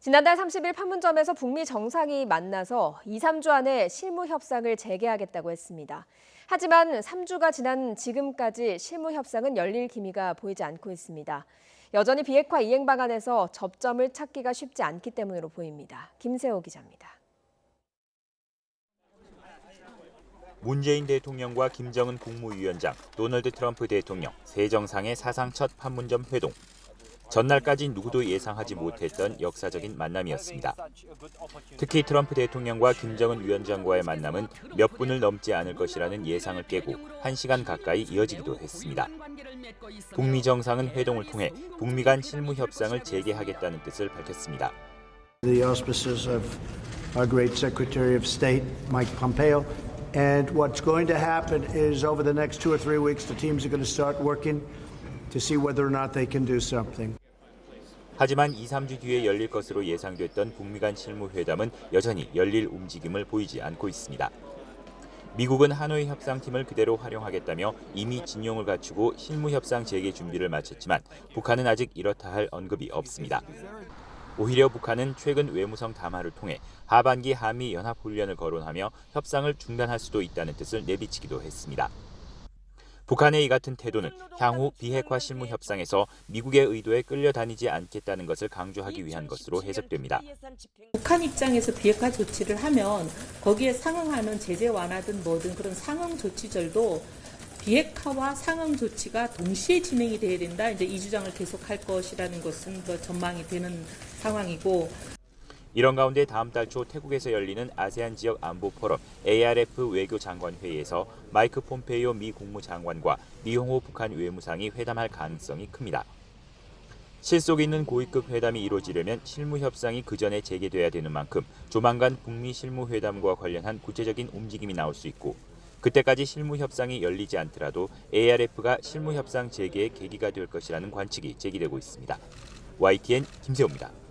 지난달 30일 판문점에서 북미 정상이 만나서 2, 3주 안에 실무 협상을 재개하겠다고 했습니다. 하지만 3주가 지난 지금까지 실무 협상은 열릴 기미가 보이지 않고 있습니다. 여전히 비핵화 이행 방안에서 접점을 찾기가 쉽지 않기 때문으로 보입니다. 김세호 기자입니다. 문재인 대통령과 김정은 국무위원장, 도널드 트럼프 대통령, 새 정상의 사상 첫 판문점 회동. 전날까지 누구도 예상하지 못했던 역사적인 만남이었습니다. 특히 트럼프 대통령과 김정은 위원장과의 만남은 몇 분을 넘지 않을 것이라는 예상을 깨고 1시간 가까이 이어지기도 했습니다. 북미 정상은 회동을 통해 북미 간 실무 협상을 재개하겠다는 뜻을 밝혔습니다. The auspices of our great Secretary of State, Mike Pompeo. And what's going to happen is over the next 2 or 3 weeks, the teams are going to start working to see whether or not they can do something. 하지만 2, 3주 뒤에 열릴 것으로 예상됐던 북미 간 실무회담은 여전히 열릴 움직임을 보이지 않고 있습니다. 미국은 하노이 협상팀을 그대로 활용하겠다며 이미 진용을 갖추고 실무협상 재개 준비를 마쳤지만 북한은 아직 이렇다 할 언급이 없습니다. 오히려 북한은 최근 외무성 담화를 통해 하반기 한미 연합훈련을 거론하며 협상을 중단할 수도 있다는 뜻을 내비치기도 했습니다. 북한의 이 같은 태도는 향후 비핵화 실무 협상에서 미국의 의도에 끌려다니지 않겠다는 것을 강조하기 위한 것으로 해석됩니다. 북한 입장에서 비핵화 조치를 하면 거기에 상응하는 제재 완화든 뭐든 그런 상응 조치절도 비핵화와 상응 조치가 동시에 진행이 돼야 된다. 이제 이 주장을 계속할 것이라는 것은 더 전망이 되는 상황이고. 이런 가운데 다음 달 초 태국에서 열리는 아세안 지역 안보 포럼 ARF 외교장관 회의에서 마이크 폼페이오 미 국무장관과 리홍호 북한 외무상이 회담할 가능성이 큽니다. 실속 있는 고위급 회담이 이루어지려면 실무 협상이 그 전에 재개돼야 되는 만큼 조만간 북미 실무 회담과 관련한 구체적인 움직임이 나올 수 있고 그때까지 실무 협상이 열리지 않더라도 ARF가 실무 협상 재개의 계기가 될 것이라는 관측이 제기되고 있습니다. YTN 김세호입니다.